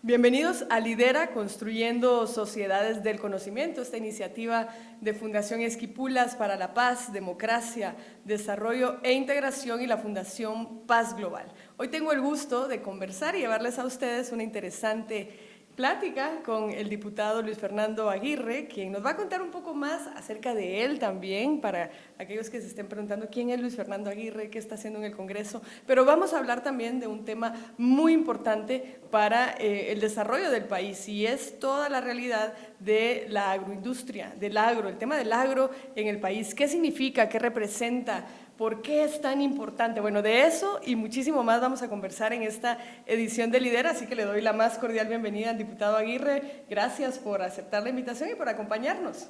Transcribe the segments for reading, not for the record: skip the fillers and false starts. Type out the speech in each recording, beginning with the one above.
Bienvenidos a Lidera, Construyendo Sociedades del Conocimiento, esta iniciativa de Fundación Esquipulas para la Paz, Democracia, Desarrollo e Integración y la Fundación Paz Global. Hoy tengo el gusto de conversar y llevarles a ustedes una interesante plática con el diputado Luis Fernando Aguirre, quien nos va a contar un poco más acerca de él también, para aquellos que se estén preguntando quién es Luis Fernando Aguirre, qué está haciendo en el Congreso, pero vamos a hablar también de un tema muy importante para el desarrollo del país, y es toda la realidad de la agroindustria, del agro, el tema del agro en el país, qué significa, qué representa, ¿por qué es tan importante? Bueno, de eso y muchísimo más vamos a conversar en esta edición de Lidera, así que le doy la más cordial bienvenida al diputado Aguirre. Gracias por aceptar la invitación y por acompañarnos.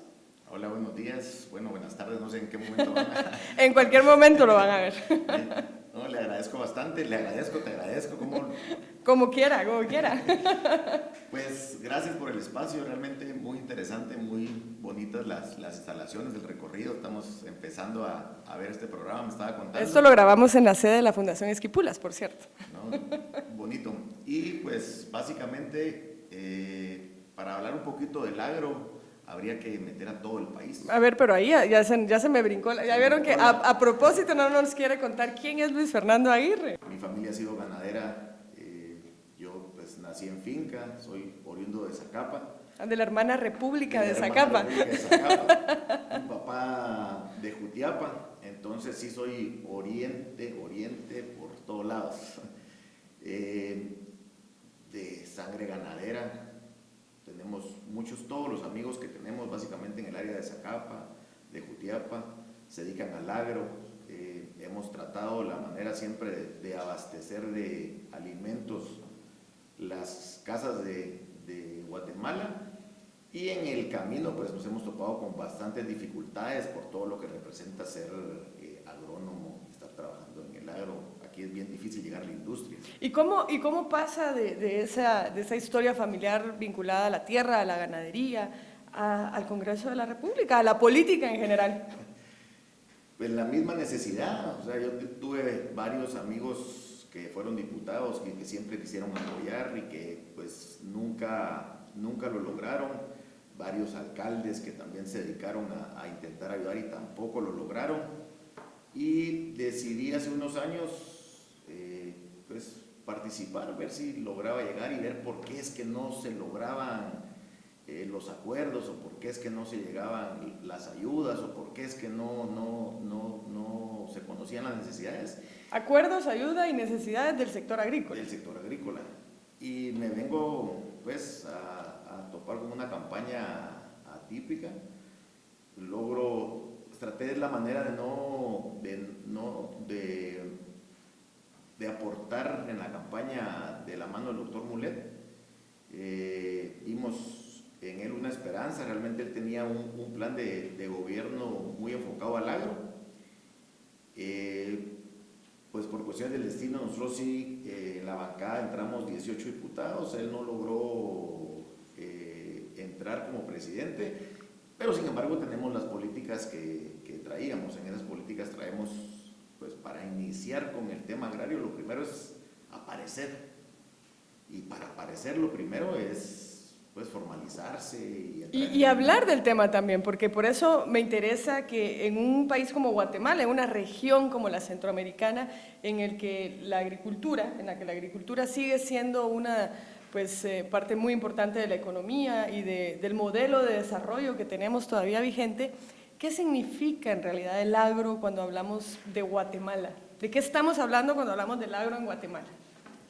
Hola, buenos días. Bueno, buenas tardes, no sé en qué momento van a... En cualquier momento lo van a ver. No, le agradezco bastante, te agradezco, Como quiera, como quiera. Pues gracias por el espacio, realmente muy interesante, muy bonitas las instalaciones del recorrido. Estamos empezando a ver este programa, me estaba contando. Esto lo grabamos en la sede de la Fundación Esquipulas, por cierto. ¿No? Bonito. Y pues básicamente, para hablar un poquito del agro, habría que meter a todo el país. A ver, pero ahí ya se me brincó. Ya vieron que a propósito no nos quiere contar quién es Luis Fernando Aguirre. Mi familia ha sido ganadera. Yo pues nací en finca, soy oriundo de Zacapa. De la hermana República de Zacapa. Mi papá de Jutiapa, entonces sí soy oriente por todos lados. De sangre ganadera. Tenemos todos los amigos que tenemos básicamente en el área de Zacapa, de Jutiapa, se dedican al agro. Hemos tratado la manera siempre de abastecer de alimentos las casas de Guatemala, y en el camino pues nos hemos topado con bastantes dificultades por todo lo que representa ser agrónomo, estar trabajando en el agro. Aquí es bien difícil llegar a la industria. ¿Y cómo pasa de esa historia familiar vinculada a la tierra, a la ganadería, al Congreso de la República, a la política en general? Pues la misma necesidad. O sea, yo tuve varios amigos que fueron diputados que siempre quisieron apoyar y que pues nunca lo lograron. Varios alcaldes que también se dedicaron a intentar ayudar y tampoco lo lograron. Y decidí hace unos años pues participar, ver si lograba llegar y ver por qué es que no se lograban los acuerdos, o por qué es que no se llegaban las ayudas, o por qué es que no se conocían las necesidades. Acuerdos, ayuda y necesidades del sector agrícola. Del sector agrícola. Y me vengo pues a topar con una campaña atípica. Traté de la manera de aportar en la campaña de la mano del doctor Mulet. Vimos en él una esperanza. Realmente él tenía un plan de gobierno muy enfocado al agro. Pues por cuestiones del destino, nosotros sí, en la bancada entramos 18 diputados, él no logró entrar como presidente, pero sin embargo tenemos las políticas que traíamos. En esas políticas traemos, pues para iniciar con el tema agrario, lo primero es aparecer, y para aparecer lo primero es pues formalizarse y hablar del tema también, porque por eso me interesa que en un país como Guatemala, en una región como la centroamericana, en la que la agricultura sigue siendo una parte muy importante de la economía y del modelo de desarrollo que tenemos todavía vigente, ¿qué significa en realidad el agro cuando hablamos de Guatemala? ¿De qué estamos hablando cuando hablamos del agro en Guatemala?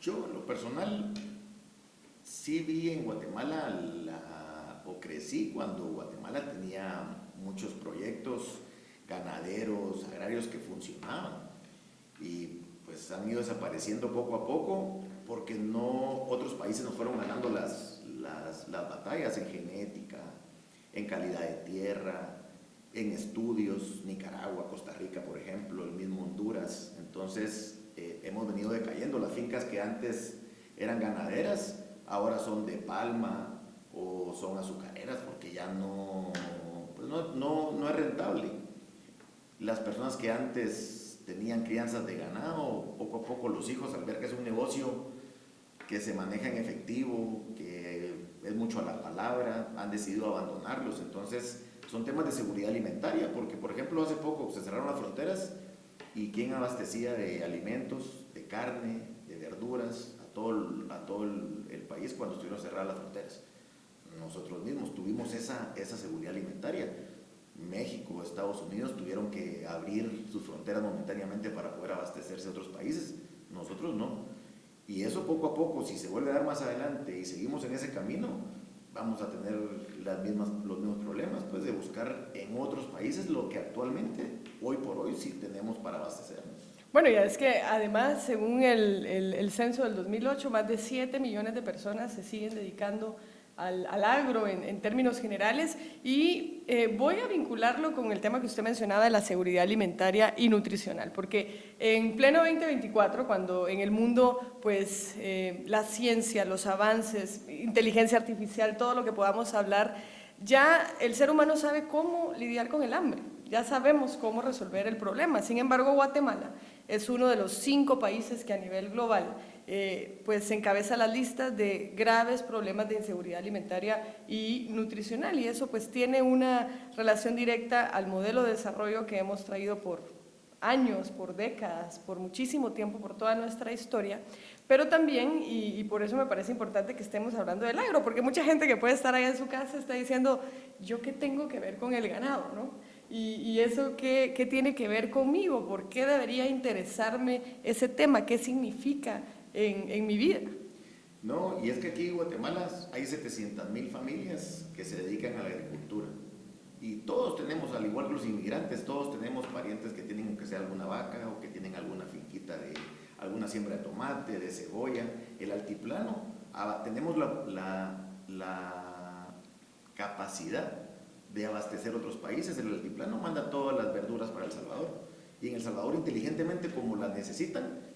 Yo, en lo personal, sí vi en Guatemala, o crecí cuando Guatemala tenía muchos proyectos ganaderos, agrarios que funcionaban, y pues han ido desapareciendo poco a poco porque otros países nos fueron ganando las batallas en genética, en calidad de tierra, en estudios. Nicaragua, Costa Rica, por ejemplo, el mismo Honduras. Entonces hemos venido decayendo. Las fincas que antes eran ganaderas ahora son de palma o son azucareras, porque ya no es rentable. Las personas que antes tenían crianzas de ganado, poco a poco los hijos, al ver que es un negocio que se maneja en efectivo, que es mucho a la palabra, han decidido abandonarlos. Entonces son temas de seguridad alimentaria, porque por ejemplo hace poco se cerraron las fronteras y ¿quién abastecía de alimentos, de carne, de verduras a todo el país cuando estuvieron cerradas las fronteras? Nosotros mismos tuvimos esa seguridad alimentaria. México, Estados Unidos tuvieron que abrir sus fronteras momentáneamente para poder abastecerse a otros países, nosotros no. Y eso poco a poco, si se vuelve a dar más adelante y seguimos en ese camino, vamos a tener los mismos problemas, pues de buscar en otros países lo que actualmente, hoy por hoy, sí tenemos para abastecernos. Bueno, ya es que además, según el censo del 2008, más de 7 millones de personas se siguen dedicando al agro en términos generales, y voy a vincularlo con el tema que usted mencionaba de la seguridad alimentaria y nutricional, porque en pleno 2024, cuando en el mundo pues la ciencia, los avances, inteligencia artificial, todo lo que podamos hablar, ya el ser humano sabe cómo lidiar con el hambre, ya sabemos cómo resolver el problema. Sin embargo, Guatemala es uno de los 5 países que a nivel global pues encabeza las listas de graves problemas de inseguridad alimentaria y nutricional, y eso pues tiene una relación directa al modelo de desarrollo que hemos traído por años, por décadas, por muchísimo tiempo, por toda nuestra historia, pero también, y por eso me parece importante que estemos hablando del agro, porque mucha gente que puede estar allá en su casa está diciendo, ¿yo qué tengo que ver con el ganado, no? Y eso ¿qué tiene que ver conmigo? ¿Por qué debería interesarme ese tema? ¿Qué significa en mi vida? No, y es que aquí en Guatemala hay 700,000 familias que se dedican a la agricultura. Y todos tenemos, al igual que los inmigrantes, todos tenemos parientes que tienen que sea alguna vaca o que tienen alguna finquita de alguna siembra de tomate, de cebolla. El altiplano, tenemos la capacidad de abastecer otros países. El altiplano manda todas las verduras para El Salvador. Y en El Salvador, inteligentemente, como las necesitan,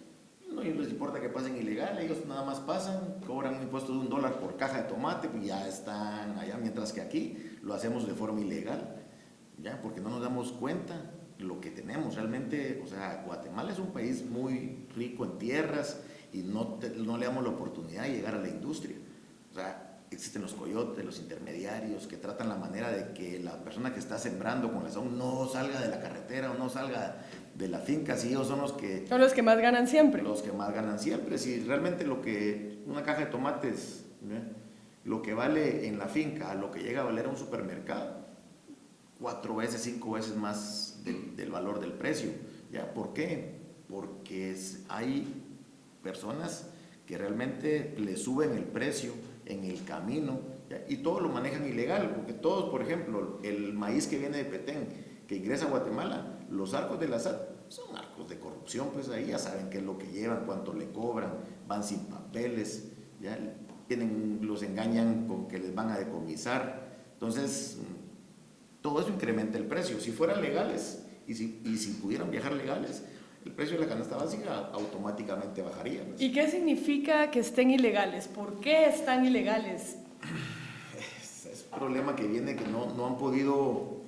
no les importa que pasen ilegal, ellos nada más pasan, cobran un impuesto de $1 por caja de tomate, pues ya están allá, mientras que aquí lo hacemos de forma ilegal, ya, porque no nos damos cuenta de lo que tenemos realmente. O sea, Guatemala es un país muy rico en tierras y no le damos la oportunidad de llegar a la industria. O sea, existen los coyotes, los intermediarios, que tratan la manera de que la persona que está sembrando con la zona no salga de la carretera o no salga de la finca, si ellos son los que más ganan siempre. Los que más ganan siempre. Si realmente una caja de tomates, lo que vale en la finca a lo que llega a valer a un supermercado, 4 veces, 5 veces más del valor del precio. ¿Ya? ¿Por qué? Porque hay personas que realmente le suben el precio en el camino, ¿ya? Y todo lo manejan ilegal, porque todos, por ejemplo, el maíz que viene de Petén, que ingresa a Guatemala, los arcos de la SAT son arcos de corrupción, pues ahí ya saben qué es lo que llevan, cuánto le cobran, van sin papeles, ya los engañan con que les van a decomisar. Entonces, todo eso incrementa el precio. Si fueran legales y si pudieran viajar legales, el precio de la canasta básica automáticamente bajaría, pues. ¿Y qué significa que estén ilegales? ¿Por qué están ilegales? Es un problema que viene que no han podido,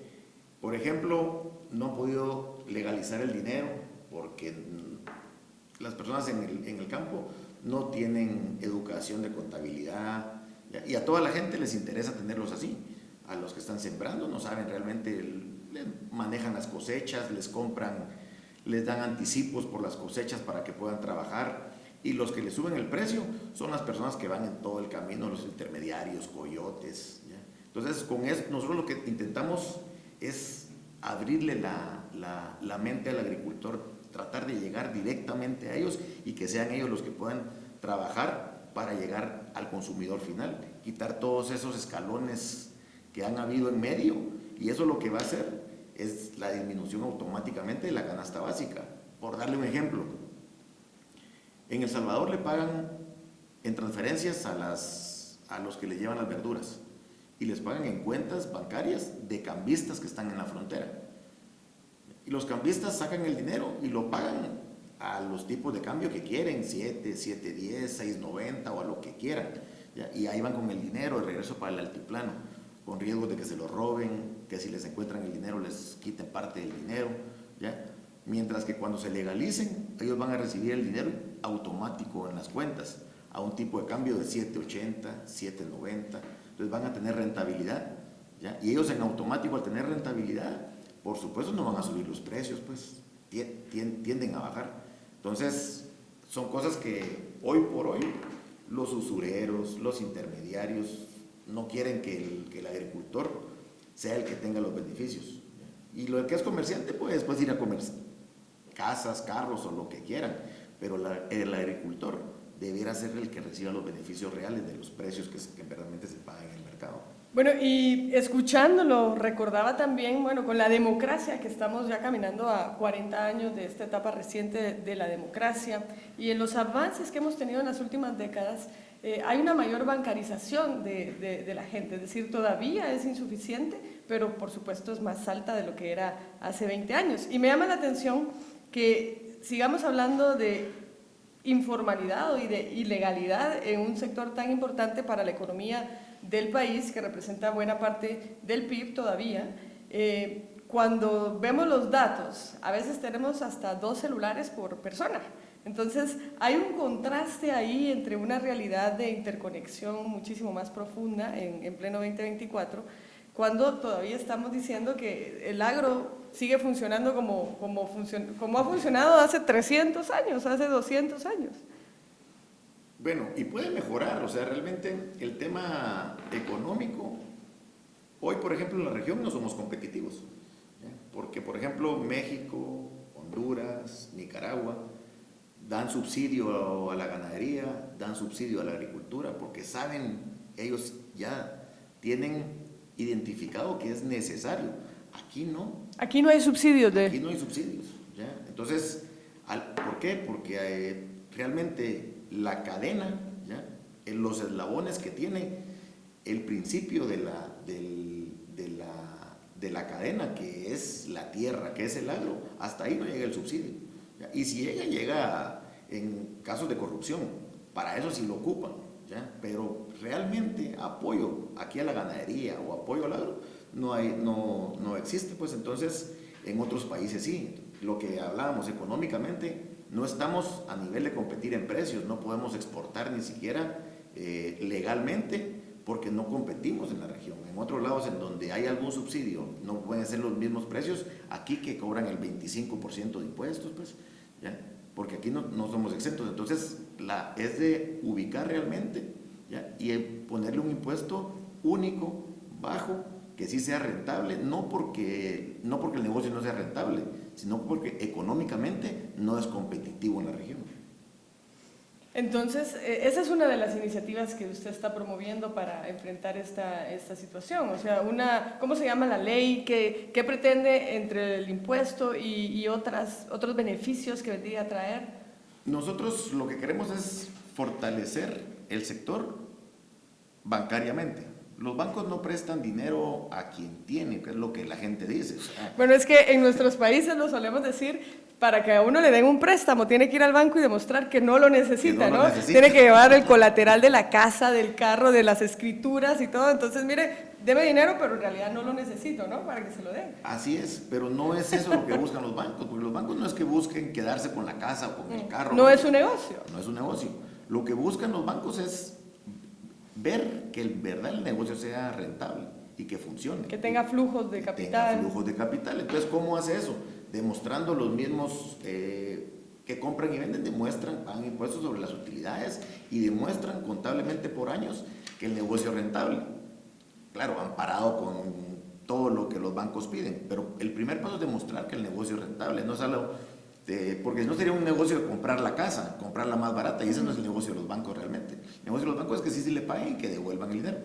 por ejemplo, no han podido legalizar el dinero porque las personas en el campo no tienen educación de contabilidad, ¿ya? Y a toda la gente les interesa tenerlos así. A los que están sembrando no saben realmente, manejan las cosechas, les dan anticipos por las cosechas para que puedan trabajar, y los que les suben el precio son las personas que van en todo el camino, los intermediarios, coyotes, ¿ya? Entonces, con eso nosotros lo que intentamos es abrirle la mente al agricultor, tratar de llegar directamente a ellos y que sean ellos los que puedan trabajar para llegar al consumidor final, quitar todos esos escalones que han habido en medio, y eso lo que va a hacer es la disminución automáticamente de la canasta básica. Por darle un ejemplo, en El Salvador le pagan en transferencias a los que le llevan las verduras, y les pagan en cuentas bancarias de cambistas que están en la frontera. Y los cambistas sacan el dinero y lo pagan a los tipos de cambio que quieren, 7, 7.10, 6.90 o a lo que quieran, ¿ya? Y ahí van con el dinero de regreso para el altiplano, con riesgos de que se lo roben, que si les encuentran el dinero les quiten parte del dinero, ¿ya? Mientras que cuando se legalicen, ellos van a recibir el dinero automático en las cuentas, a un tipo de cambio de 7.80, 7.90, entonces van a tener rentabilidad, ¿ya? Y ellos en automático, al tener rentabilidad, por supuesto no van a subir los precios, pues tienden a bajar. Entonces son cosas que hoy por hoy los usureros, los intermediarios no quieren que el agricultor sea el que tenga los beneficios, ¿ya? Y lo que es comerciante puede después ir a comer casas, carros o lo que quieran, pero el agricultor debiera ser el que reciba los beneficios reales de los precios que verdaderamente se pagan en el mercado. Bueno, y escuchándolo, recordaba también, bueno, con la democracia, que estamos ya caminando a 40 años de esta etapa reciente de la democracia, y en los avances que hemos tenido en las últimas décadas, hay una mayor bancarización de la gente, es decir, todavía es insuficiente, pero por supuesto es más alta de lo que era hace 20 años. Y me llama la atención que sigamos hablando de informalidad y de ilegalidad en un sector tan importante para la economía del país, que representa buena parte del PIB todavía. Cuando vemos los datos, a veces tenemos hasta 2 celulares por persona. Entonces, hay un contraste ahí entre una realidad de interconexión muchísimo más profunda en pleno 2024, cuando todavía estamos diciendo que el agro sigue funcionando como ha funcionado hace 300 años, hace 200 años. Bueno, y puede mejorar, o sea, realmente el tema económico, hoy por ejemplo en la región no somos competitivos, ¿ya? Porque por ejemplo México, Honduras, Nicaragua, dan subsidio a la ganadería, dan subsidio a la agricultura, porque saben, ellos ya tienen identificado que es necesario. Aquí no. Aquí no hay subsidios Aquí no hay subsidios, ¿ya? Entonces, ¿por qué? Porque realmente la cadena, ¿ya? En los eslabones que tiene el principio de la cadena, que es la tierra, que es el agro, hasta ahí no llega el subsidio, ¿ya? Y si llega en casos de corrupción, para eso sí lo ocupan, ¿ya? Pero realmente apoyo aquí a la ganadería o apoyo al agro no existe, pues. Entonces en otros países sí. Lo que hablábamos económicamente, no estamos a nivel de competir en precios, no podemos exportar ni siquiera legalmente, porque no competimos en la región. En otros lados en donde hay algún subsidio no pueden ser los mismos precios aquí, que cobran el 25% de impuestos, pues, ¿ya? Porque aquí no somos exentos. Entonces es de ubicar realmente, ¿ya? Y ponerle un impuesto único, bajo, que sí sea rentable, no porque el negocio no sea rentable, sino porque económicamente no es competitivo en la región. Entonces, esa es una de las iniciativas que usted está promoviendo para enfrentar esta situación. O sea, ¿cómo se llama la ley? ¿Qué pretende entre el impuesto y otros beneficios que vendría a traer? Nosotros lo que queremos es fortalecer el sector bancariamente. Los bancos no prestan dinero a quien tiene, que es lo que la gente dice. O sea, bueno, es que en nuestros países lo solemos decir, para que a uno le den un préstamo, tiene que ir al banco y demostrar que no lo necesita, ¿no? Tiene que llevar el colateral de la casa, del carro, de las escrituras y todo. Entonces, mire, debe dinero, pero en realidad no lo necesito, ¿no? Para que se lo den. Así es, pero no es eso lo que buscan los bancos, porque los bancos no es que busquen quedarse con la casa o con el carro. No es un negocio. No es un negocio. Lo que buscan los bancos es ver que el negocio sea rentable y que funcione. Que tenga flujos de capital. Tenga flujos de capital. Entonces, ¿cómo hace eso? Demostrando los mismos que compran y venden, pagan impuestos sobre las utilidades y demuestran contablemente por años que el negocio es rentable. Claro, amparado con todo lo que los bancos piden, pero el primer paso es demostrar que el negocio es rentable, no es algo porque no sería un negocio de comprar la casa, comprarla más barata, y ese no es el negocio de los bancos realmente. El negocio de los bancos es que sí le paguen y que devuelvan el dinero.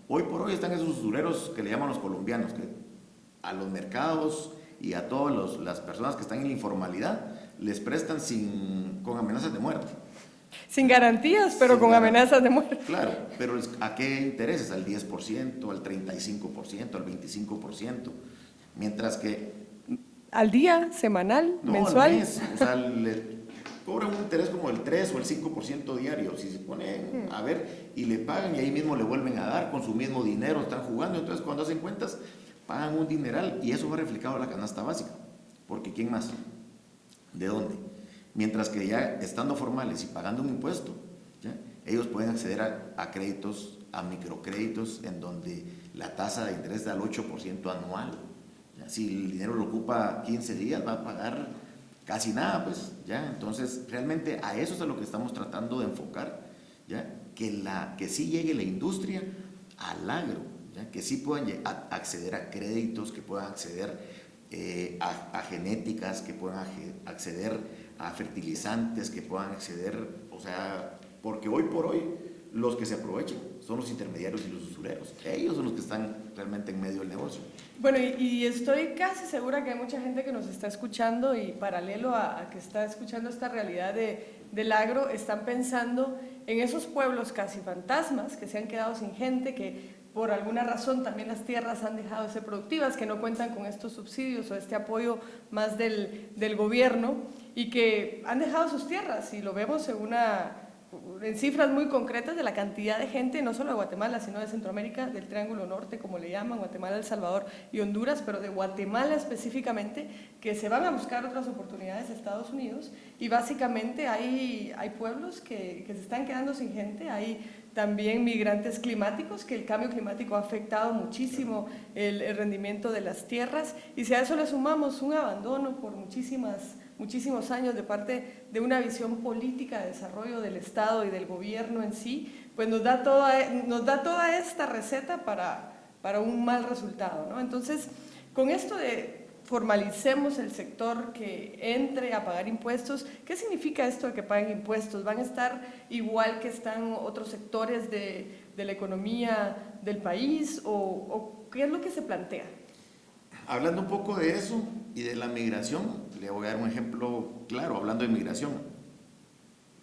Hoy por hoy están esos usureros que le llaman los colombianos, que a los mercados y a todas las personas que están en la informalidad les prestan con amenazas de muerte. Sin garantías, pero con amenazas de muerte. Claro, pero ¿a qué intereses? Al 10%, al 35%, al 25%, mientras que ¿Al día, semanal, mensual? Al mes, o sea, le cobran un interés como el 3 o el 5% diario, si se ponen a ver, y le pagan y ahí mismo le vuelven a dar con su mismo dinero, están jugando. Entonces cuando hacen cuentas pagan un dineral y eso va reflejado en la canasta básica, porque ¿quién más? ¿De dónde? Mientras que ya estando formales y pagando un impuesto, ¿ya? Ellos pueden acceder a créditos, a microcréditos, en donde la tasa de interés da al 8% anual. ¿Ya? Si el dinero lo ocupa 15 días, va a pagar casi nada, pues, ¿ya? Entonces, realmente a eso es a lo que estamos tratando de enfocar, ¿ya? Que sí llegue la industria al agro, ¿ya? Que sí puedan acceder a créditos, que puedan acceder a genéticas, que puedan acceder a fertilizantes, que puedan acceder, o sea, porque hoy por hoy los que se aprovechan son los intermediarios y los usureros. Ellos son los que están realmente en medio del negocio. Bueno, y estoy casi segura que hay mucha gente que nos está escuchando y paralelo a que está escuchando esta realidad del agro, están pensando en esos pueblos casi fantasmas que se han quedado sin gente, que por alguna razón también las tierras han dejado de ser productivas, que no cuentan con estos subsidios o este apoyo más del gobierno y que han dejado sus tierras, y lo vemos en cifras muy concretas de la cantidad de gente, no solo de Guatemala, sino de Centroamérica, del Triángulo Norte, como le llaman, Guatemala, El Salvador y Honduras, pero de Guatemala específicamente, que se van a buscar otras oportunidades a Estados Unidos, y básicamente hay pueblos que se están quedando sin gente, hay también migrantes climáticos, que el cambio climático ha afectado muchísimo el rendimiento de las tierras, y si a eso le sumamos un abandono por muchísimos años de parte de una visión política de desarrollo del Estado y del gobierno en sí, pues nos da toda esta receta para un mal resultado, ¿no? Entonces, con esto de formalicemos el sector, que entre a pagar impuestos, ¿qué significa esto de que paguen impuestos? ¿Van a estar igual que están otros sectores de la economía del país, o qué es lo que se plantea? Hablando un poco de eso y de la migración, le voy a dar un ejemplo claro, hablando de migración.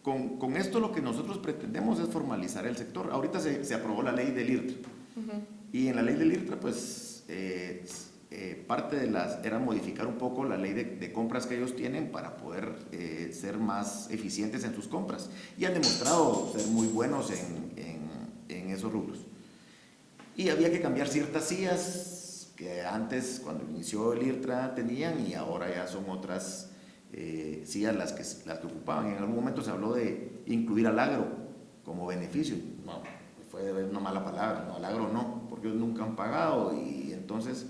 Con esto lo que nosotros pretendemos es formalizar el sector. Ahorita se aprobó la ley del IRTRA. Y en la ley del IRTRA, pues, parte era modificar un poco la ley de compras que ellos tienen para poder ser más eficientes en sus compras. Y han demostrado ser muy buenos en esos rubros. Y había que cambiar ciertas sillas que antes, cuando inició el IRTRA, tenían, y ahora ya son otras sillas las que ocupaban. En algún momento se habló de incluir al agro como beneficio. No, fue una mala palabra, no, al agro no, porque ellos nunca han pagado, y entonces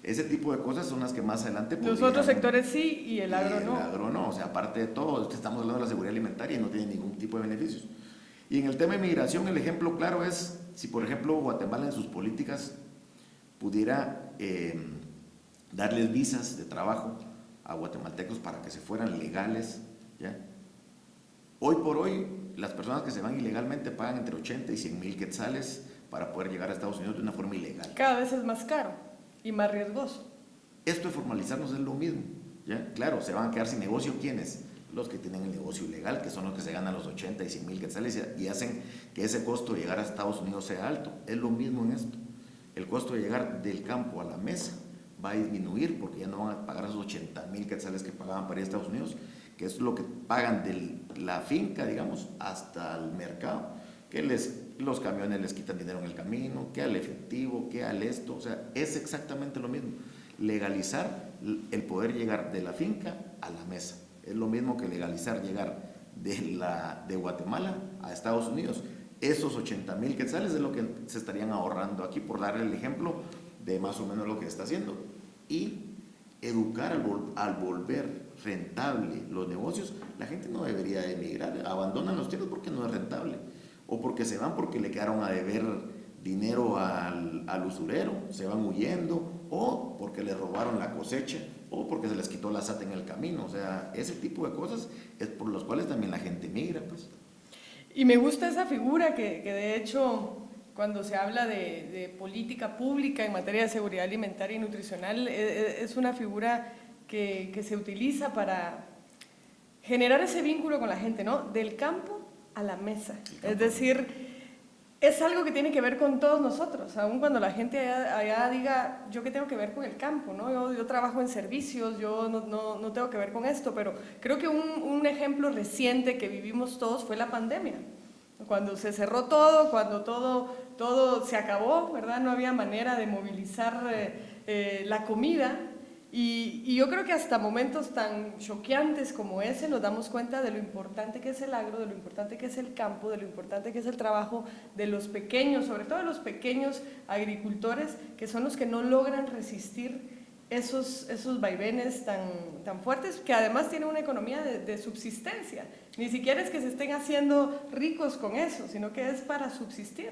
ese tipo de cosas son las que más adelante podrían... Los otros sectores sí y el agro no. El agro no, o sea, aparte de todo, estamos hablando de la seguridad alimentaria y no tiene ningún tipo de beneficios. Y en el tema de migración, el ejemplo claro es, si por ejemplo Guatemala en sus políticas pudiera darles visas de trabajo a guatemaltecos para que se fueran legales, ¿ya? Hoy por hoy, las personas que se van ilegalmente pagan entre 80 y 100 mil quetzales para poder llegar a Estados Unidos de una forma ilegal. Cada vez es más caro y más riesgoso. Esto de formalizarnos es lo mismo, ¿ya? Claro, se van a quedar sin negocio, ¿quiénes? Los que tienen el negocio ilegal, que son los que se ganan los 80 y 100 mil quetzales y hacen que ese costo de llegar a Estados Unidos sea alto. Es lo mismo en esto. El costo de llegar del campo a la mesa va a disminuir, porque ya no van a pagar esos 80 mil quetzales que pagaban para ir a Estados Unidos, que es lo que pagan de la finca, digamos, hasta el mercado, que los camiones les quitan dinero en el camino, que al efectivo, que al esto, o sea, es exactamente lo mismo. Legalizar el poder llegar de la finca a la mesa, es lo mismo que legalizar llegar de Guatemala a Estados Unidos. Esos 80 mil quetzales es lo que se estarían ahorrando aquí, por darle el ejemplo de más o menos lo que está haciendo. Y educar al volver rentable los negocios, la gente no debería emigrar, abandonan los tierras porque no es rentable, o porque se van porque le quedaron a deber dinero al usurero, se van huyendo, o porque le robaron la cosecha, o porque se les quitó la SAT en el camino. O sea, ese tipo de cosas es por los cuales también la gente migra, pues. Y me gusta esa figura que de hecho, cuando se habla de política pública en materia de seguridad alimentaria y nutricional, es una figura que se utiliza para generar ese vínculo con la gente, ¿no? Del campo a la mesa. Es decir, es algo que tiene que ver con todos nosotros, aun cuando la gente allá diga, yo qué tengo que ver con el campo, ¿no? Yo trabajo en servicios, yo no tengo que ver con esto, pero creo que un ejemplo reciente que vivimos todos fue la pandemia. Cuando se cerró todo, cuando todo se acabó, ¿verdad? No había manera de movilizar la comida. Y yo creo que hasta momentos tan choqueantes como ese nos damos cuenta de lo importante que es el agro, de lo importante que es el campo, de lo importante que es el trabajo de los pequeños, sobre todo de los pequeños agricultores, que son los que no logran resistir esos vaivenes tan fuertes, que además tienen una economía de subsistencia. Ni siquiera es que se estén haciendo ricos con eso, sino que es para subsistir.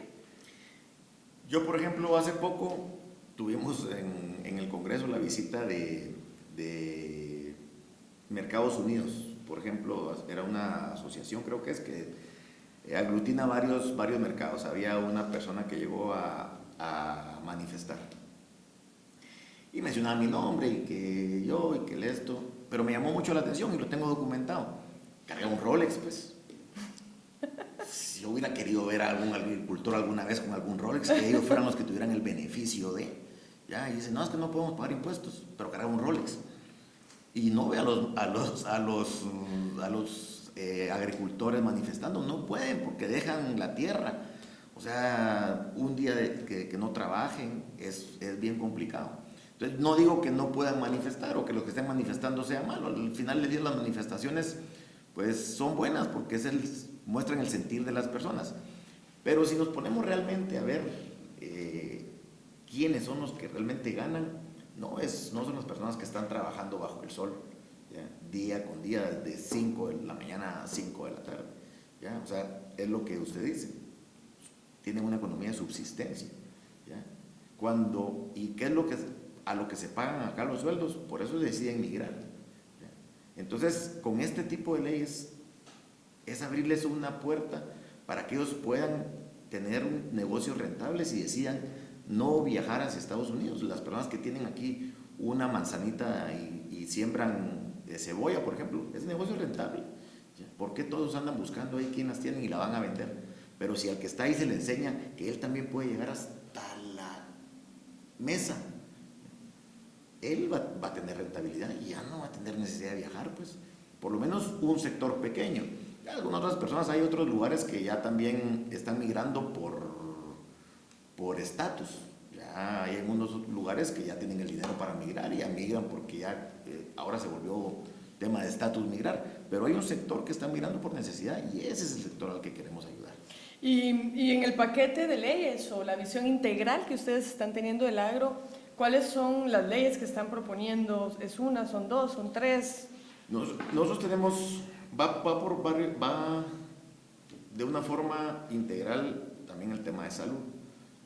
Yo, por ejemplo, hace poco tuvimos en el Congreso la visita de Mercados Unidos. Por ejemplo, era una asociación, creo que es, que aglutina varios mercados. Había una persona que llegó a manifestar y mencionaba mi nombre y que yo y que esto, pero me llamó mucho la atención y lo tengo documentado. Cargaba un Rolex, pues. Si yo hubiera querido ver a algún agricultor alguna vez con algún Rolex, que ellos fueran los que tuvieran el beneficio de, ya, y dice, no, es que no podemos pagar impuestos, pero cargaba un Rolex. Y no ve a los agricultores manifestando, no pueden porque dejan la tierra. O sea, un día que no trabajen es bien complicado. Entonces, no digo que no puedan manifestar o que lo que estén manifestando sea malo. Al final del día las manifestaciones pues son buenas porque muestran el sentir de las personas. Pero si nos ponemos realmente a ver quiénes son los que realmente ganan, no son las personas que están trabajando bajo el sol, ¿ya? Día con día, de 5 de la mañana a 5 de la tarde. ¿Ya? O sea, es lo que usted dice. Tienen una economía de subsistencia. ¿Ya? ¿Y qué es a lo que se pagan acá los sueldos? Por eso deciden migrar. ¿Ya? Entonces, con este tipo de leyes, es abrirles una puerta para que ellos puedan tener negocios rentables y decidan no viajar hacia Estados Unidos. Las personas que tienen aquí una manzanita y siembran cebolla, por ejemplo, ese negocio es rentable. ¿Por qué todos andan buscando ahí quién las tienen y la van a vender? Pero si al que está ahí se le enseña que él también puede llegar hasta la mesa, él va a tener rentabilidad y ya no va a tener necesidad de viajar, pues. Por lo menos un sector pequeño. Ya algunas otras personas, hay otros lugares que ya también están migrando por estatus. Ya hay algunos lugares que ya tienen el dinero para migrar y ya migran porque ya ahora se volvió tema de estatus migrar. Pero hay un sector que está migrando por necesidad y ese es el sector al que queremos ayudar. Y en el paquete de leyes o la visión integral que ustedes están teniendo del agro, ¿cuáles son las leyes que están proponiendo? ¿Es una, son dos, son tres? Nosotros tenemos, va de una forma integral también el tema de salud,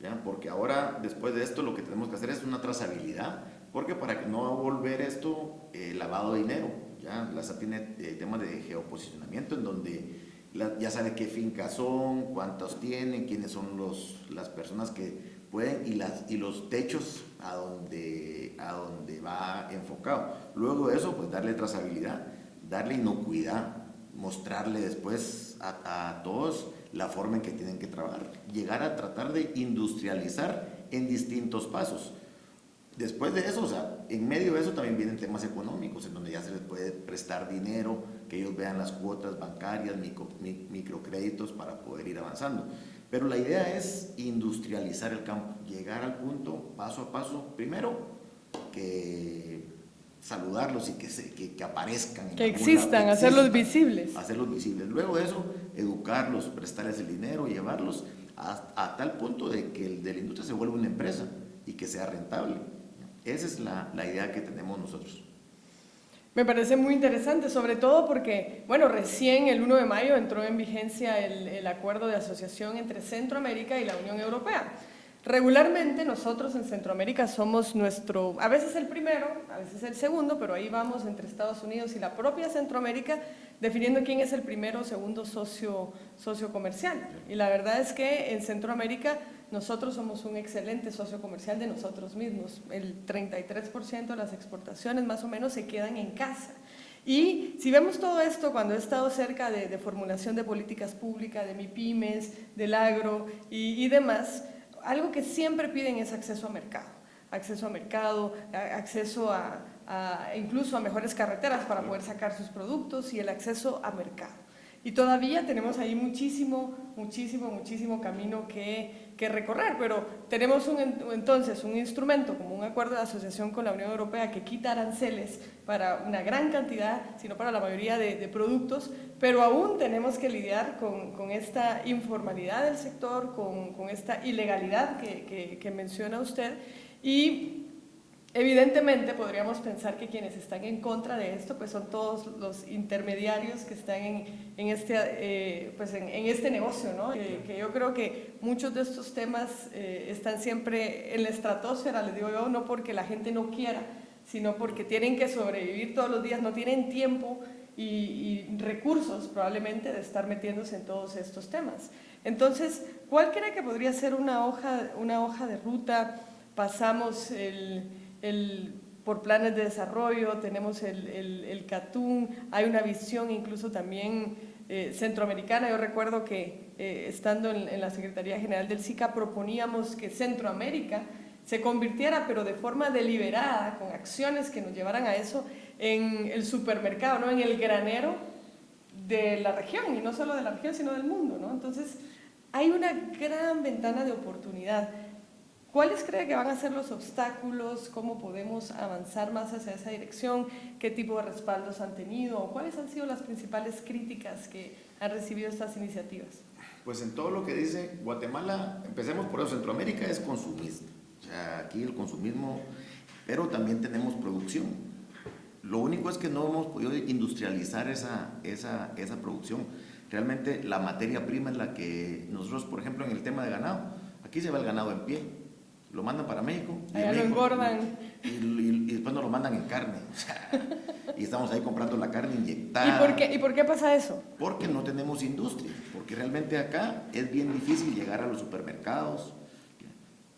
¿ya? Porque ahora, después de esto, lo que tenemos que hacer es una trazabilidad, porque para que no volver esto lavado de dinero, ¿ya? La SAT tiene temas de geoposicionamiento en donde ya sabe qué fincas son, cuántos tienen, quiénes son las personas que pueden y los techos a donde va enfocado. Luego de eso, pues darle trazabilidad, darle inocuidad, mostrarle después a todos la forma en que tienen que trabajar, llegar a tratar de industrializar en distintos pasos. Después de eso, o sea, en medio de eso también vienen temas económicos, en donde ya se les puede prestar dinero, que ellos vean las cuotas bancarias, microcréditos para poder ir avanzando. Pero la idea es industrializar el campo, llegar al punto, paso a paso, primero, que saludarlos y que aparezcan. Que existan, hacerlos visibles. Hacerlos visibles. Luego de eso, educarlos, prestarles el dinero, llevarlos a tal punto de que el de la industria se vuelva una empresa y que sea rentable. Esa es la idea que tenemos nosotros. Me parece muy interesante, sobre todo porque, bueno, recién el 1 de mayo entró en vigencia el acuerdo de asociación entre Centroamérica y la Unión Europea. Regularmente nosotros en Centroamérica somos a veces el primero, a veces el segundo, pero ahí vamos entre Estados Unidos y la propia Centroamérica definiendo quién es el primero o segundo socio comercial. Y la verdad es que en Centroamérica nosotros somos un excelente socio comercial de nosotros mismos. El 33% de las exportaciones más o menos se quedan en casa. Y si vemos todo esto, cuando he estado cerca de formulación de políticas públicas, de MIPYMES, del agro y demás, algo que siempre piden es acceso a mercado, acceso incluso a mejores carreteras para poder sacar sus productos y el acceso a mercado. Y todavía tenemos ahí muchísimo camino que recorrer, pero tenemos entonces un instrumento como un acuerdo de asociación con la Unión Europea que quita aranceles para una gran cantidad, sino para la mayoría de productos, pero aún tenemos que lidiar con esta informalidad del sector, con esta ilegalidad que menciona usted, y evidentemente podríamos pensar que quienes están en contra de esto pues son todos los intermediarios que están en este negocio, ¿no? Que yo creo que muchos de estos temas están siempre en la estratosfera, les digo yo, no porque la gente no quiera, sino porque tienen que sobrevivir todos los días, no tienen tiempo y recursos probablemente de estar metiéndose en todos estos temas. Entonces, ¿cuál cree que podría ser una hoja de ruta? Pasamos por planes de desarrollo, tenemos el CATUM, hay una visión incluso también centroamericana. Yo recuerdo que estando en la Secretaría General del SICA proponíamos que Centroamérica se convirtiera, pero de forma deliberada, con acciones que nos llevaran a eso, en el supermercado, ¿no? En el granero de la región, y no solo de la región, sino del mundo, ¿no? Entonces, hay una gran ventana de oportunidad. ¿Cuáles cree que van a ser los obstáculos? ¿Cómo podemos avanzar más hacia esa dirección? ¿Qué tipo de respaldos han tenido? ¿Cuáles han sido las principales críticas que han recibido estas iniciativas? Pues en todo lo que dice Guatemala, empecemos por eso, Centroamérica es consumismo. O sea, aquí el consumismo, pero también tenemos producción. Lo único es que no hemos podido industrializar esa producción. Realmente la materia prima es la que nosotros, por ejemplo, en el tema de ganado, aquí se va el ganado en pie. Lo mandan para México. Allá lo engordan. Y después nos lo mandan en carne. O sea, y estamos ahí comprando la carne inyectada. ¿Y por qué pasa eso? Porque no tenemos industria. Porque realmente acá es bien difícil llegar a los supermercados.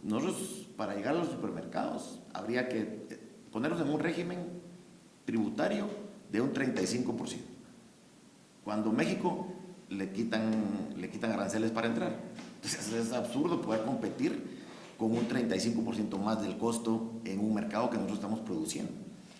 Nosotros, para llegar a los supermercados, habría que ponernos en un régimen tributario de un 35%. Cuando México le quitan aranceles para entrar. Entonces es absurdo poder competir con un 35% más del costo en un mercado que nosotros estamos produciendo.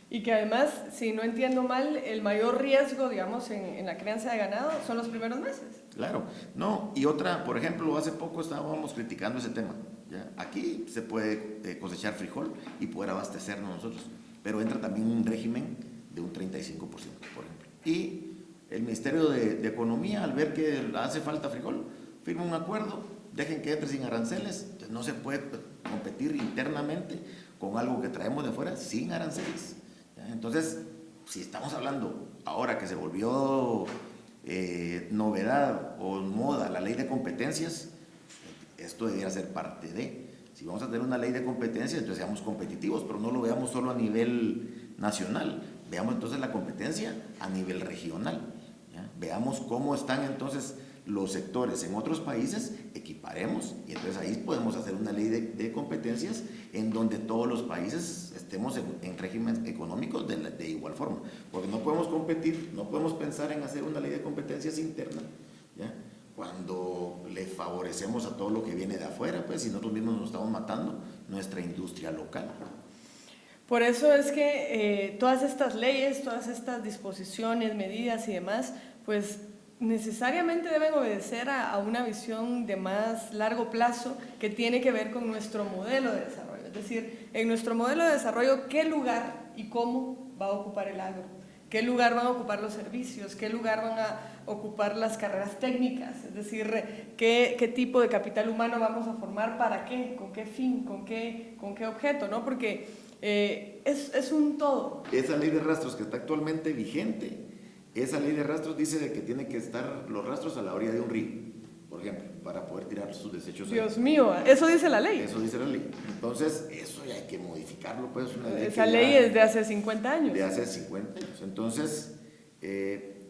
Y que además, si no entiendo mal, el mayor riesgo, digamos, en la crianza de ganado son los primeros meses. Claro, no, y otra, por ejemplo, hace poco estábamos criticando ese tema. ¿Ya? Aquí se puede cosechar frijol y poder abastecernos nosotros, pero entra también un régimen de un 35%, por ejemplo. Y el Ministerio de Economía, al ver que hace falta frijol, firma un acuerdo, dejen que entre sin aranceles. No se puede competir internamente con algo que traemos de afuera sin aranceles. Entonces, si estamos hablando ahora que se volvió novedad o moda la ley de competencias, esto debería ser parte de. Si vamos a tener una ley de competencias, entonces seamos competitivos, pero no lo veamos solo a nivel nacional, veamos entonces la competencia a nivel regional. ¿Ya? Veamos cómo están entonces los sectores en otros países, equiparemos y entonces ahí podemos hacer una ley de competencias en donde todos los países estemos en régimen económico de igual forma, porque no podemos competir, no podemos pensar en hacer una ley de competencias interna, ¿ya? Cuando le favorecemos a todo lo que viene de afuera, pues si nosotros mismos nos estamos matando nuestra industria local. Por eso es que todas estas leyes, todas estas disposiciones, medidas y demás, pues necesariamente deben obedecer a una visión de más largo plazo que tiene que ver con nuestro modelo de desarrollo. Es decir, en nuestro modelo de desarrollo, ¿qué lugar y cómo va a ocupar el agro? ¿Qué lugar van a ocupar los servicios? ¿Qué lugar van a ocupar las carreras técnicas? Es decir, ¿qué tipo de capital humano vamos a formar? ¿Para qué? ¿Con qué fin? ¿Con qué objeto? ¿No? Porque es un todo. Esa ley de rastros que está actualmente vigente, esa ley de rastros dice de que tienen que estar los rastros a la orilla de un río, por ejemplo, para poder tirar sus desechos. Dios mío, eso dice la ley. Eso dice la ley. Entonces, eso ya hay que modificarlo, pues. Esa ley es de hace 50 años. De hace 50 años. Entonces,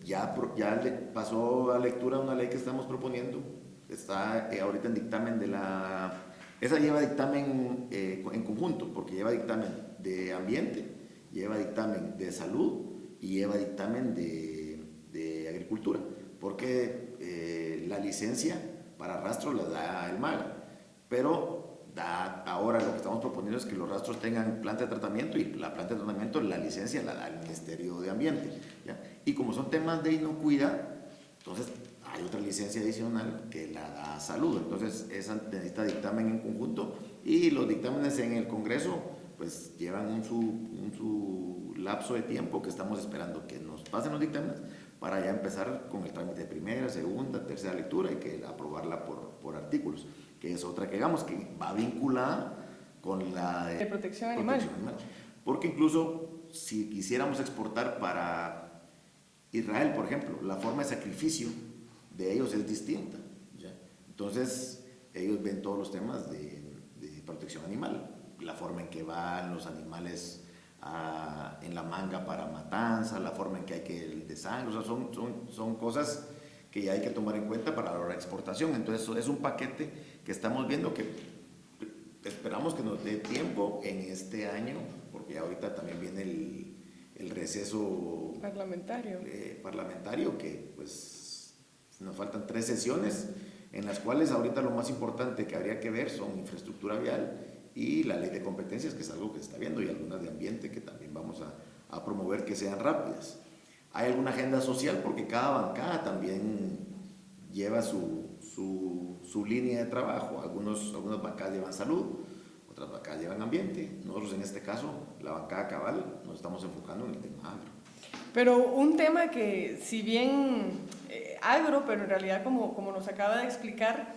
ya le pasó a lectura una ley que estamos proponiendo. Está ahorita en dictamen de la... Esa lleva dictamen en conjunto, porque lleva dictamen de ambiente, lleva dictamen de salud y lleva dictamen de agricultura, porque la licencia para rastros la da el MAGA, pero ahora lo que estamos proponiendo es que los rastros tengan planta de tratamiento, y la planta de tratamiento, la licencia la da el Ministerio de Ambiente, ¿ya? Y como son temas de inocuidad, Entonces, hay otra licencia adicional que la da salud. Entonces, esa necesita dictamen en conjunto y los dictámenes en el Congreso pues llevan su lapso de tiempo que estamos esperando que nos pasen los dictámenes para ya empezar con el trámite de primera, segunda, tercera lectura y que aprobarla por artículos, que es otra que digamos que va vinculada con la de protección animal. Porque incluso si quisiéramos exportar para Israel, por ejemplo, la forma de sacrificio de ellos es distinta, ¿ya? Entonces ellos ven todos los temas de protección animal, la forma en que van los animales en la manga para matanza, la forma en que hay que el desangre, o sea, son cosas que ya hay que tomar en cuenta para la exportación. Entonces es un paquete que estamos viendo que esperamos que nos dé tiempo en este año, porque ahorita también viene el receso parlamentario, que pues nos faltan 3 sesiones, en las cuales ahorita lo más importante que habría que ver son infraestructura vial y la ley de competencias, que es algo que se está viendo, y algunas de ambiente que también vamos a promover que sean rápidas. Hay alguna agenda social porque cada bancada también lleva su línea de trabajo. Algunas bancadas llevan salud, otras bancadas llevan ambiente. Nosotros en este caso, la bancada Cabal, nos estamos enfocando en el tema agro. Pero un tema que si bien agro, pero en realidad como nos acaba de explicar,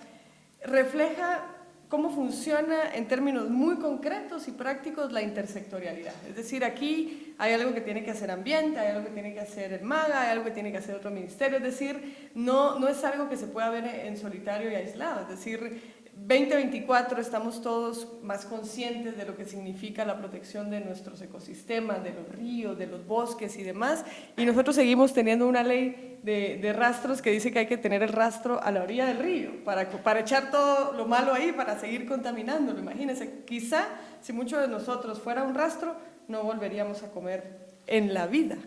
refleja cómo funciona en términos muy concretos y prácticos la intersectorialidad. Es decir, aquí hay algo que tiene que hacer ambiente, hay algo que tiene que hacer el MAGA, hay algo que tiene que hacer otro ministerio. Es decir, no es algo que se pueda ver en solitario y aislado. Es decir, 2024 estamos todos más conscientes de lo que significa la protección de nuestros ecosistemas, de los ríos, de los bosques y demás, y nosotros seguimos teniendo una ley de rastros que dice que hay que tener el rastro a la orilla del río para echar todo lo malo ahí, para seguir contaminándolo. Imagínense, quizá si muchos de nosotros fuera un rastro, no volveríamos a comer en la vida.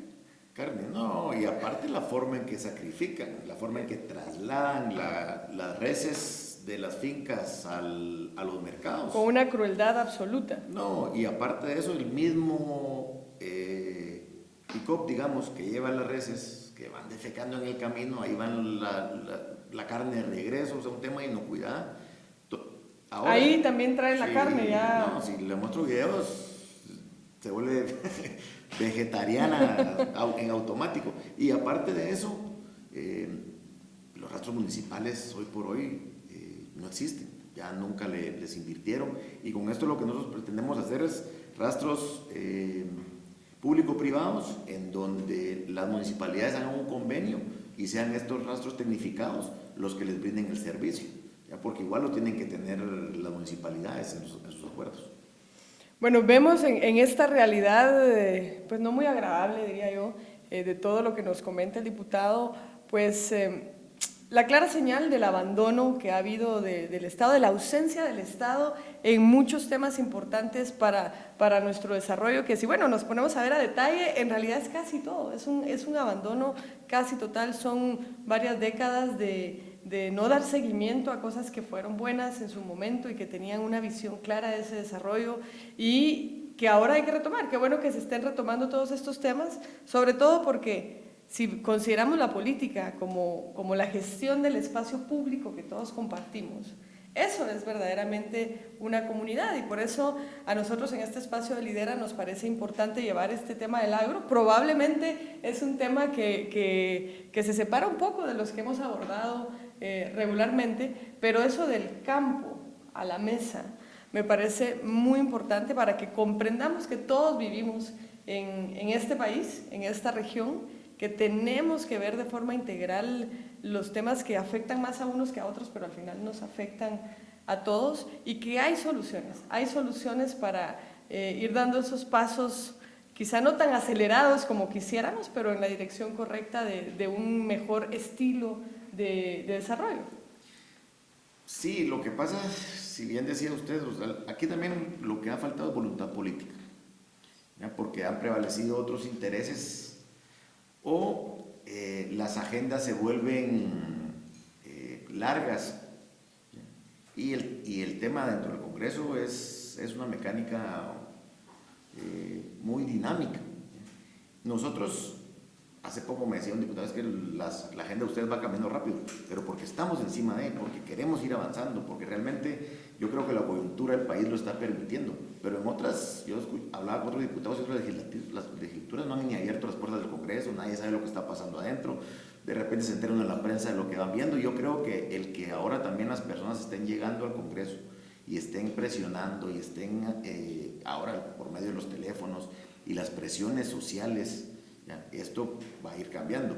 Carne, no, y aparte la forma en que sacrifican, la forma en que trasladan las reses de las fincas a los mercados. Con una crueldad absoluta. No, y aparte de eso, el mismo pick-up, digamos, que lleva las reses, que van defecando en el camino, ahí van la carne de regreso, o sea, un tema de inocuidad. Ahora, ahí también trae la carne ya. No, si le muestro videos, se vuelve vegetariana en automático. Y aparte de eso, los rastros municipales hoy por hoy no existen, ya nunca les invirtieron, y con esto lo que nosotros pretendemos hacer es rastros público-privados, en donde las municipalidades hagan un convenio y sean estos rastros tecnificados los que les brinden el servicio, ya, porque igual lo tienen que tener las municipalidades en sus acuerdos. Bueno, vemos en esta realidad, pues no muy agradable, diría yo, de todo lo que nos comenta el diputado, pues la clara señal del abandono que ha habido del Estado, de la ausencia del Estado en muchos temas importantes para nuestro desarrollo, que si bueno, nos ponemos a ver a detalle, en realidad es casi todo, es un abandono casi total, son varias décadas de no dar seguimiento a cosas que fueron buenas en su momento y que tenían una visión clara de ese desarrollo y que ahora hay que retomar. Qué bueno que se estén retomando todos estos temas, sobre todo porque si consideramos la política como la gestión del espacio público que todos compartimos, eso es verdaderamente una comunidad, y por eso a nosotros en este espacio de Lidera nos parece importante llevar este tema del agro. Probablemente es un tema que se separa un poco de los que hemos abordado regularmente, pero eso del campo a la mesa me parece muy importante para que comprendamos que todos vivimos en este país, en esta región, que tenemos que ver de forma integral los temas que afectan más a unos que a otros, pero al final nos afectan a todos, y que hay soluciones para ir dando esos pasos, quizá no tan acelerados como quisiéramos, pero en la dirección correcta de un mejor estilo de desarrollo. Sí, lo que pasa, si bien decía usted, o sea, aquí también lo que ha faltado es voluntad política, ¿ya? Porque han prevalecido otros intereses o las agendas se vuelven largas, y el tema dentro del Congreso es una mecánica muy dinámica. Nosotros hace poco me decía un diputado, es que la agenda de ustedes va cambiando rápido, pero porque estamos encima de, porque queremos ir avanzando, porque realmente yo creo que la coyuntura del país lo está permitiendo. Pero en otras, hablaba con otros diputados y otras las legislaturas no han ni abierto las puertas del Congreso, nadie sabe lo que está pasando adentro, de repente se enteran en la prensa de lo que van viendo. Yo creo que el que ahora también las personas estén llegando al Congreso y estén presionando y estén ahora por medio de los teléfonos y las presiones sociales, ¿ya? Esto va a ir cambiando.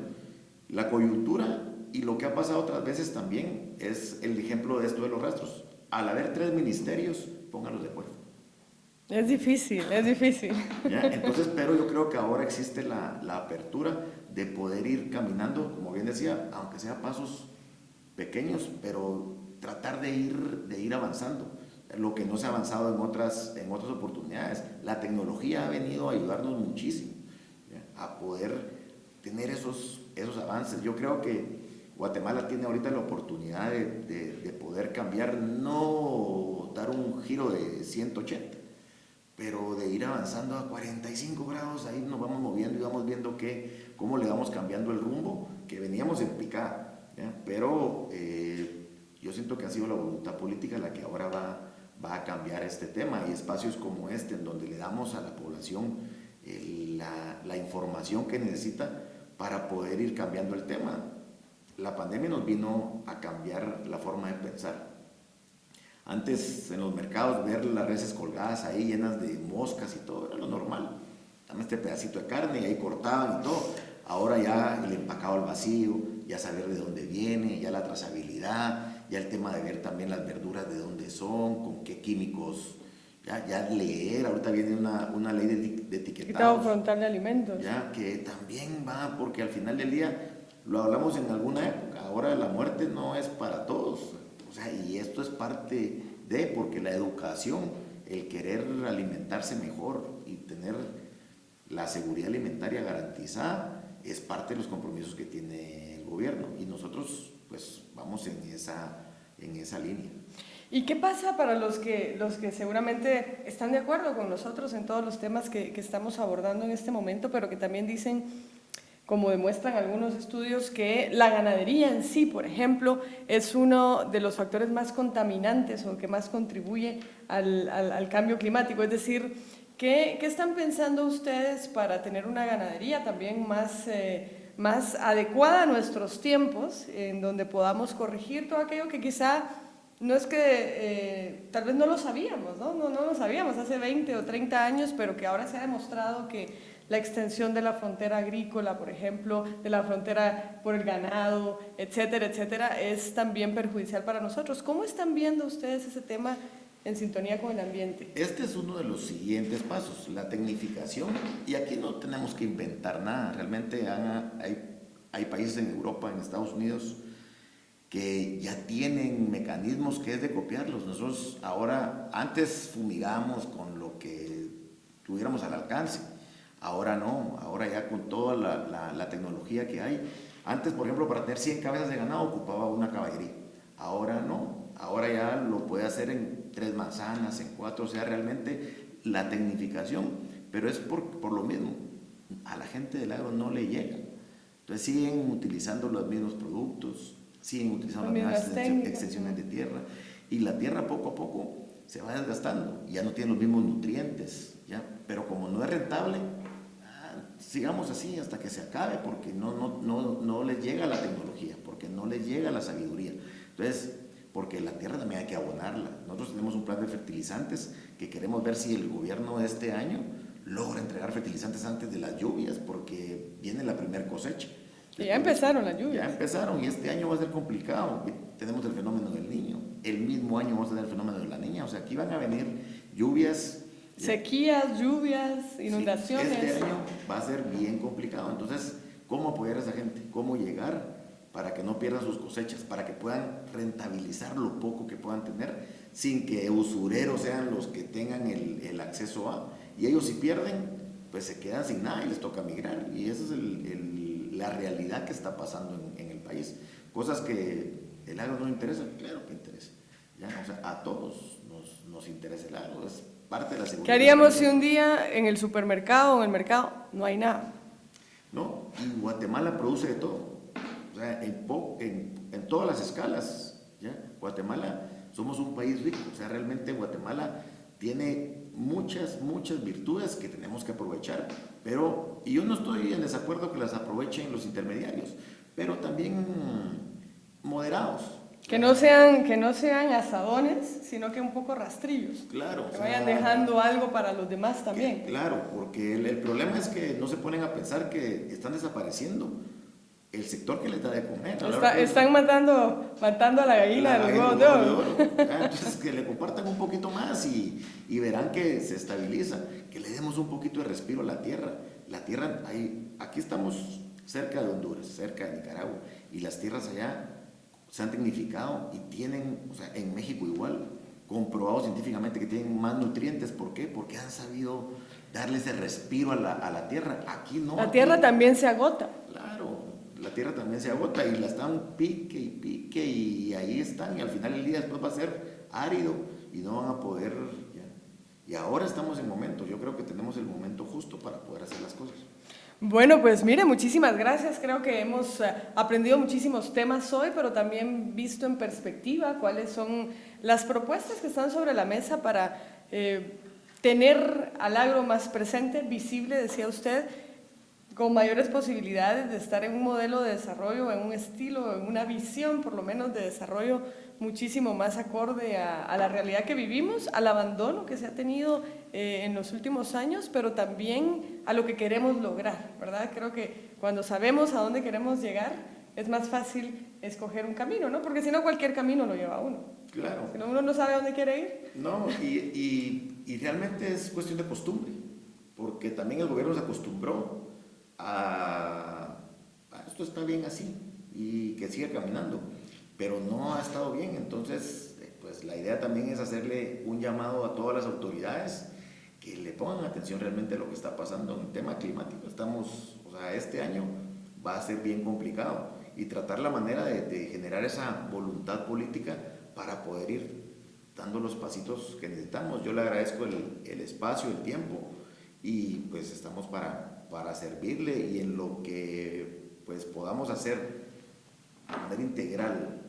La coyuntura y lo que ha pasado otras veces también es el ejemplo de esto de los rastros. Al haber 3 ministerios, pónganlos de acuerdo. Es difícil, es difícil. ¿Ya? Entonces, pero yo creo que ahora existe la apertura de poder ir caminando, como bien decía, aunque sea pasos pequeños, pero tratar de ir avanzando. Lo que no se ha avanzado en otras oportunidades. La tecnología ha venido a ayudarnos muchísimo, ¿ya? A poder tener esos avances. Yo creo que Guatemala tiene ahorita la oportunidad de poder cambiar, no dar un giro de 180, pero de ir avanzando a 45 grados, ahí nos vamos moviendo y vamos viendo cómo le vamos cambiando el rumbo, que veníamos en picada, ¿ya? Pero yo siento que ha sido la voluntad política la que ahora va a cambiar este tema, y espacios como este en donde le damos a la población la información que necesita para poder ir cambiando el tema. La pandemia nos vino a cambiar la forma de pensar. Antes en los mercados ver las reses colgadas ahí llenas de moscas y todo era lo normal. Dame este pedacito de carne y ahí cortaban y todo. Ahora ya el empacado al vacío, ya saber de dónde viene, ya la trazabilidad, ya el tema de ver también las verduras de dónde son, con qué químicos, ya leer. Ahorita viene una ley de etiquetado. Etiquetado frontal de alimentos. Ya, que también va, porque al final del día, lo hablamos en alguna época, ahora la muerte no es para todos. O sea, y esto es parte porque la educación, el querer alimentarse mejor y tener la seguridad alimentaria garantizada, es parte de los compromisos que tiene el gobierno, y nosotros pues vamos en esa línea. ¿Y qué pasa para los que seguramente están de acuerdo con nosotros en todos los temas que estamos abordando en este momento, pero que también dicen, como demuestran algunos estudios, que la ganadería en sí, por ejemplo, es uno de los factores más contaminantes o que más contribuye al cambio climático? Es decir, ¿qué están pensando ustedes para tener una ganadería también más adecuada a nuestros tiempos, en donde podamos corregir todo aquello que quizá no es que tal vez no lo sabíamos, ¿no? No lo sabíamos hace 20 o 30 años, pero que ahora se ha demostrado que la extensión de la frontera agrícola, por ejemplo, de la frontera por el ganado, etcétera, etcétera, es también perjudicial para nosotros? ¿Cómo están viendo ustedes ese tema en sintonía con el ambiente? Este es uno de los siguientes pasos, la tecnificación, y aquí no tenemos que inventar nada. Realmente hay países en Europa, en Estados Unidos, que ya tienen mecanismos que es de copiarlos. Nosotros ahora, antes fumigábamos con lo que tuviéramos al alcance, ahora no, ahora ya con toda la tecnología que hay. Antes, por ejemplo, para tener 100 cabezas de ganado ocupaba una caballería, ahora no, ahora ya lo puede hacer en 3 manzanas, en 4, o sea, realmente la tecnificación, pero es por lo mismo, a la gente del agro no le llega, entonces siguen utilizando los mismos productos, siguen utilizando las mismas extensiones de tierra, y la tierra poco a poco se va desgastando, ya no tiene los mismos nutrientes, ¿ya? Pero como no es rentable, sigamos así hasta que se acabe, porque no les llega la tecnología, porque no les llega la sabiduría. Entonces, porque la tierra también hay que abonarla. Nosotros tenemos un plan de fertilizantes que queremos ver si el gobierno de este año logra entregar fertilizantes antes de las lluvias, porque viene la primera cosecha. Y ya empezaron las lluvias. Ya empezaron, y este año va a ser complicado. Tenemos el fenómeno del niño, el mismo año vamos a tener el fenómeno de la niña, o sea, aquí van a venir lluvias, sequías, lluvias, inundaciones. Sí, este año va a ser bien complicado. Entonces, ¿cómo apoyar a esa gente? ¿Cómo llegar para que no pierdan sus cosechas? Para que puedan rentabilizar lo poco que puedan tener, sin que usureros sean los que tengan el acceso a. Y ellos, si pierden, pues se quedan sin nada y les toca migrar. Y esa es la realidad que está pasando en el país. Cosas que el agro no interesa, claro que interesa. ¿Ya? O sea, a todos nos interesa el agro, es parte de la seguridad. ¿Qué haríamos si un día en el supermercado o en el mercado no hay nada? ¿no? Y Guatemala produce de todo, o sea, en todas las escalas, ¿ya? Guatemala, somos un país rico, o sea, realmente Guatemala tiene muchas virtudes que tenemos que aprovechar, y yo no estoy en desacuerdo que las aprovechen los intermediarios, pero también moderados. Que no sean asadones, sino que un poco rastrillos. Claro. Que vayan dejando algo para los demás también. Claro, porque el problema es que no se ponen a pensar que están desapareciendo el sector que les da de comer. Están matando a la gallina de los huevos de oro. Entonces, que le compartan un poquito más y verán que se estabiliza, que le demos un poquito de respiro a la tierra. La tierra, aquí estamos cerca de Honduras, cerca de Nicaragua, y las tierras allá se han tecnificado y tienen, o sea, en México igual, comprobado científicamente que tienen más nutrientes. ¿Por qué? Porque han sabido darle ese respiro a la tierra. Aquí no. La tierra también se agota. Claro, la tierra también se agota y la están pique y ahí están, y al final del día después va a ser árido y no van a poder, ya. Y ahora estamos en momento, yo creo que tenemos el momento justo para poder hacer las cosas. Bueno, pues mire, muchísimas gracias. Creo que hemos aprendido muchísimos temas hoy, pero también visto en perspectiva cuáles son las propuestas que están sobre la mesa para tener al agro más presente, visible, decía usted, con mayores posibilidades de estar en un modelo de desarrollo, en un estilo, en una visión por lo menos de desarrollo muchísimo más acorde a la realidad que vivimos, al abandono que se ha tenido en los últimos años, pero también a lo que queremos lograr, ¿verdad? Creo que cuando sabemos a dónde queremos llegar, es más fácil escoger un camino, ¿no? Porque si no, cualquier camino lo lleva a uno. Claro. Si no, uno no sabe a dónde quiere ir. No, y realmente es cuestión de costumbre, porque también el gobierno se acostumbró a esto está bien así y que siga caminando, pero no ha estado bien. Entonces, pues la idea también es hacerle un llamado a todas las autoridades que le pongan atención realmente a lo que está pasando en el tema climático. Este año va a ser bien complicado y tratar la manera de generar esa voluntad política para poder ir dando los pasitos que necesitamos. Yo le agradezco el espacio, el tiempo, y pues estamos para servirle, y en lo que pues podamos hacer de manera integral,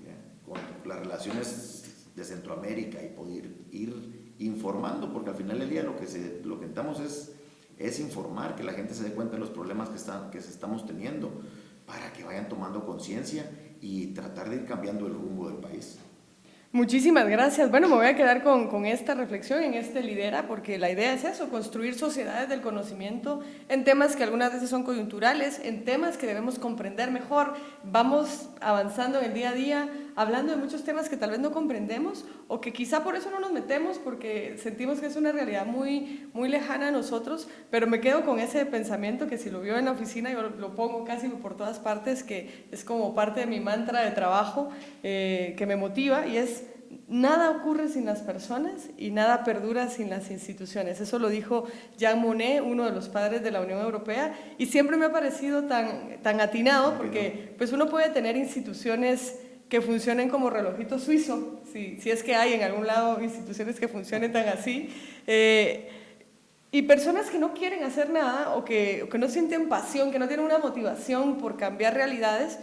¿ya? Con las relaciones de Centroamérica, y poder ir informando, porque al final del día lo que intentamos es informar, que la gente se dé cuenta de los problemas que estamos teniendo, para que vayan tomando conciencia y tratar de ir cambiando el rumbo del país. Muchísimas gracias. Bueno, me voy a quedar con esta reflexión en este Lidera, porque la idea es eso, construir sociedades del conocimiento en temas que algunas veces son coyunturales, en temas que debemos comprender mejor. Vamos avanzando en el día a día, hablando de muchos temas que tal vez no comprendemos, o que quizá por eso no nos metemos, porque sentimos que es una realidad muy, muy lejana a nosotros, pero me quedo con ese pensamiento que si lo veo en la oficina, yo lo pongo casi por todas partes, que es como parte de mi mantra de trabajo, que me motiva, y es: nada ocurre sin las personas y nada perdura sin las instituciones. Eso lo dijo Jean Monnet, uno de los padres de la Unión Europea, y siempre me ha parecido tan atinado, porque pues uno puede tener instituciones que funcionen como relojito suizo, si es que hay en algún lado instituciones que funcionen tan así, y personas que no quieren hacer nada, o que no sienten pasión, que no tienen una motivación por cambiar realidades,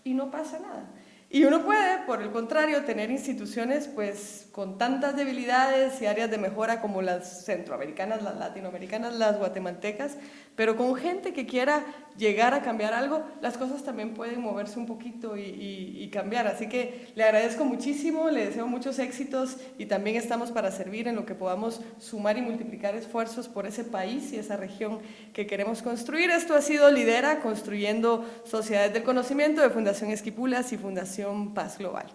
y no pasa nada. Y uno puede, por el contrario, tener instituciones pues con tantas debilidades y áreas de mejora como las centroamericanas, las latinoamericanas, las guatemaltecas, pero con gente que quiera llegar a cambiar algo, las cosas también pueden moverse un poquito y cambiar. Así que le agradezco muchísimo, le deseo muchos éxitos, y también estamos para servir en lo que podamos sumar y multiplicar esfuerzos por ese país y esa región que queremos construir. Esto ha sido Lidera, construyendo sociedades del conocimiento, de Fundación Esquipulas y Fundación Paz Global.